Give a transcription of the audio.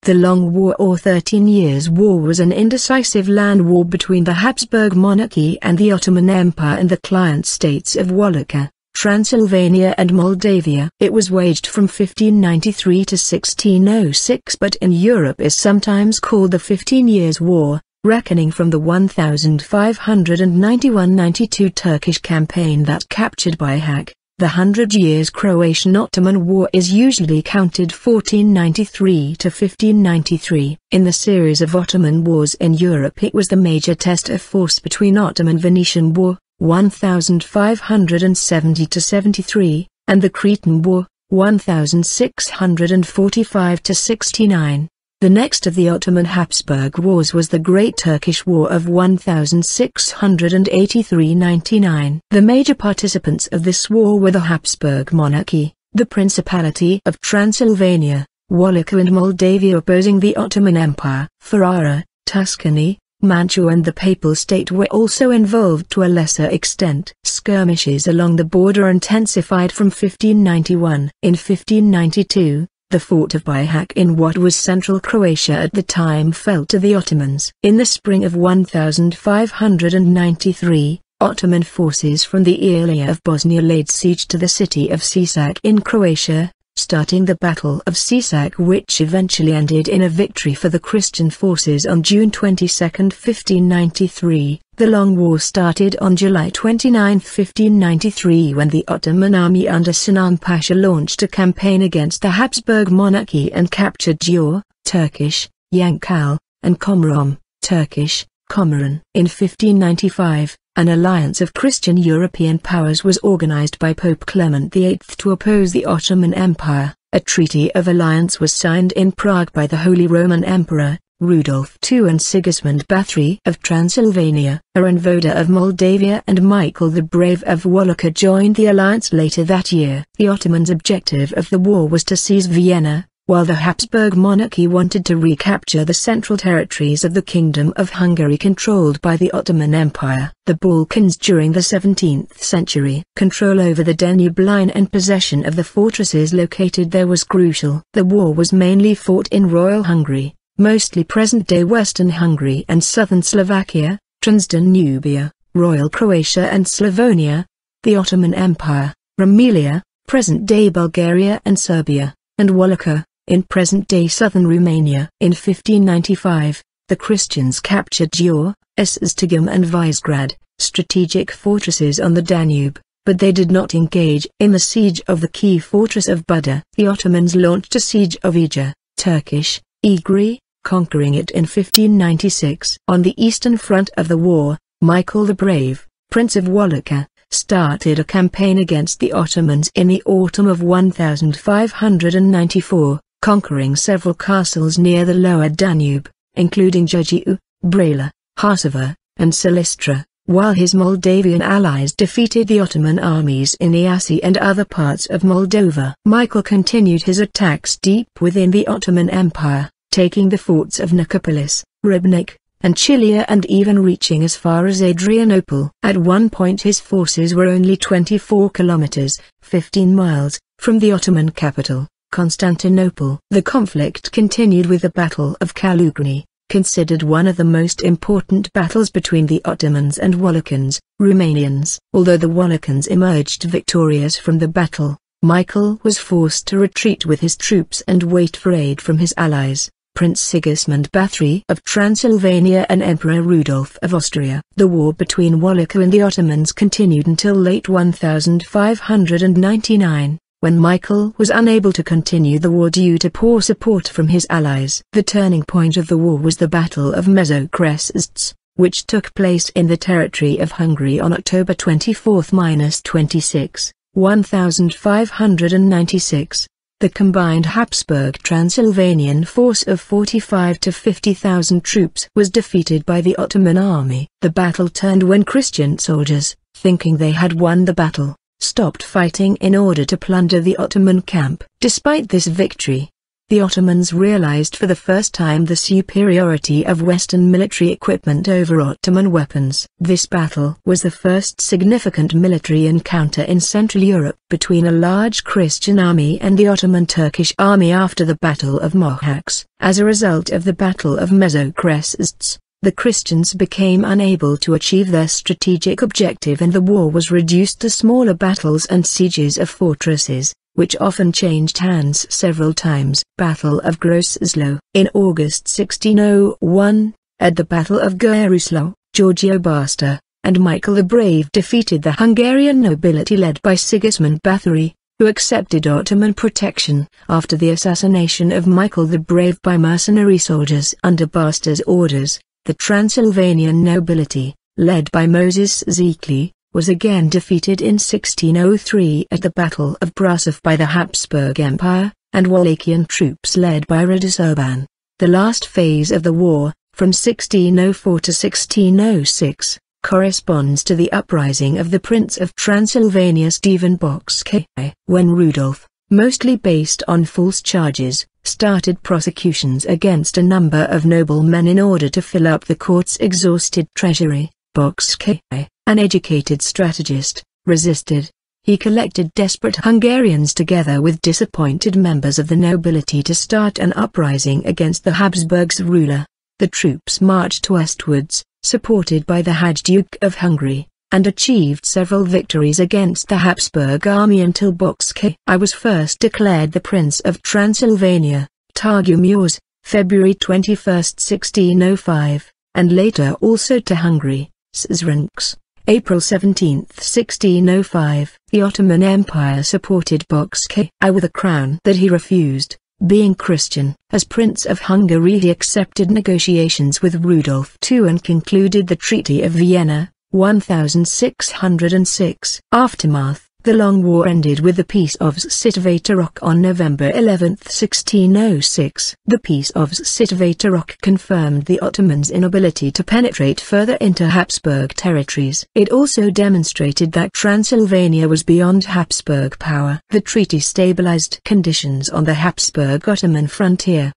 The Long War or 13 Years' War was an indecisive land war between the Habsburg Monarchy and the Ottoman Empire and the client states of Wallachia, Transylvania and Moldavia. It was waged from 1593 to 1606 but in Europe is sometimes called the 15 Years' War, reckoning from the 1591-92 Turkish campaign that captured Bihać. The 100 Years Croatian-Ottoman War is usually counted 1493 to 1593. In the series of Ottoman wars in Europe, it was the major test of force between Ottoman Venetian War, 1570 to 73, and the Cretan War, 1645 to 69. The next of the Ottoman-Hapsburg wars was the Great Turkish War of 1683–99. The major participants of this war were the Habsburg Monarchy, the Principality of Transylvania, Wallachia and Moldavia opposing the Ottoman Empire. Ferrara, Tuscany, Mantua and the Papal State were also involved to a lesser extent. Skirmishes along the border intensified from 1591. In 1592, the fort of Bihać in what was central Croatia at the time fell to the Ottomans. In the spring of 1593, Ottoman forces from the area of Bosnia laid siege to the city of Sisak in Croatia, starting the Battle of Sisak, which eventually ended in a victory for the Christian forces on June 22, 1593. The Long War started on July 29, 1593 when the Ottoman army under Sinan Pasha launched a campaign against the Habsburg monarchy and captured Gjor, Turkish, Yankal, and Comorom, Turkish, Comoran. In 1595, an alliance of Christian European powers was organized by Pope Clement VIII to oppose the Ottoman Empire. A treaty of alliance was signed in Prague by the Holy Roman Emperor, Rudolf II, and Sigismund Bathory of Transylvania, Aron Voda of Moldavia, and Michael the Brave of Wallachia joined the alliance later that year. The Ottomans' objective of the war was to seize Vienna, while the Habsburg monarchy wanted to recapture the central territories of the Kingdom of Hungary controlled by the Ottoman Empire. The Balkans during the 17th century. Control over the Danube line and possession of the fortresses located there was crucial. The war was mainly fought in Royal Hungary, mostly present-day Western Hungary and southern Slovakia, Transdanubia, Royal Croatia and Slavonia, the Ottoman Empire, Rumelia, present-day Bulgaria and Serbia, and Wallachia, in present-day southern Romania. In 1595, the Christians captured Gjor, Esztergom and Visegrad, strategic fortresses on the Danube, but they did not engage in the siege of the key fortress of Buda. The Ottomans launched a siege of Eger, Turkish, Igri, conquering it in 1596. On the eastern front of the war, Michael the Brave, Prince of Wallachia, started a campaign against the Ottomans in the autumn of 1594, conquering several castles near the lower Danube, including Giurgiu, Brela, Harsova, and Silistra, while his Moldavian allies defeated the Ottoman armies in Iasi and other parts of Moldova. Michael continued his attacks deep within the Ottoman Empire, taking the forts of Nicopolis, Ribnik, and Chilia and even reaching as far as Adrianople. At one point his forces were only 24 kilometers, 15 miles, from the Ottoman capital, Constantinople. The conflict continued with the Battle of Kalugni, considered one of the most important battles between the Ottomans and Wallachians, Romanians. Although the Wallachians emerged victorious from the battle, Michael was forced to retreat with his troops and wait for aid from his allies, Prince Sigismund Bathory of Transylvania and Emperor Rudolf of Austria. The war between Wallachia and the Ottomans continued until late 1599, when Michael was unable to continue the war due to poor support from his allies. The turning point of the war was the Battle of Mezőkrests, which took place in the territory of Hungary on October 24–26, 1596. The combined Habsburg Transylvanian force of 45 to 50,000 troops was defeated by the Ottoman army. The battle turned when Christian soldiers, thinking they had won the battle, stopped fighting in order to plunder the Ottoman camp. Despite this victory, the Ottomans realized for the first time the superiority of Western military equipment over Ottoman weapons. This battle was the first significant military encounter in Central Europe between a large Christian army and the Ottoman Turkish army after the Battle of Mohacs. As a result of the Battle of Mezokrests, the Christians became unable to achieve their strategic objective and the war was reduced to smaller battles and sieges of fortresses, which often changed hands several times. Battle of Groslow. In August 1601, at the Battle of Geruslow, Giorgio Basta and Michael the Brave defeated the Hungarian nobility led by Sigismund Bathory, who accepted Ottoman protection. After the assassination of Michael the Brave by mercenary soldiers under Basta's orders, the Transylvanian nobility, led by Moses Zekli, was again defeated in 1603 at the Battle of Brasov by the Habsburg Empire, and Wallachian troops led by Radovan. The last phase of the war, from 1604 to 1606, corresponds to the uprising of the Prince of Transylvania Stephen Bocskai, when Rudolf, mostly based on false charges, started prosecutions against a number of noblemen in order to fill up the court's exhausted treasury. Bocskai, an educated strategist, resisted. He collected desperate Hungarians together with disappointed members of the nobility to start an uprising against the Habsburgs' ruler. The troops marched westwards, supported by the Hajduke of Hungary, and achieved several victories against the Habsburg army until Bocskai was first declared the Prince of Transylvania, Targumurs, February 21, 1605, and later also to Hungary, Szrenks, April 17, 1605. The Ottoman Empire supported Bocskai with a crown that he refused. Being Christian, as Prince of Hungary he accepted negotiations with Rudolf II and concluded the Treaty of Vienna, 1606. Aftermath. The long war ended with the Peace of Svyatogorsk on November 11, 1606. The Peace of Svyatogorsk confirmed the Ottomans' inability to penetrate further into Habsburg territories. It also demonstrated that Transylvania was beyond Habsburg power. The treaty stabilized conditions on the Habsburg-Ottoman frontier,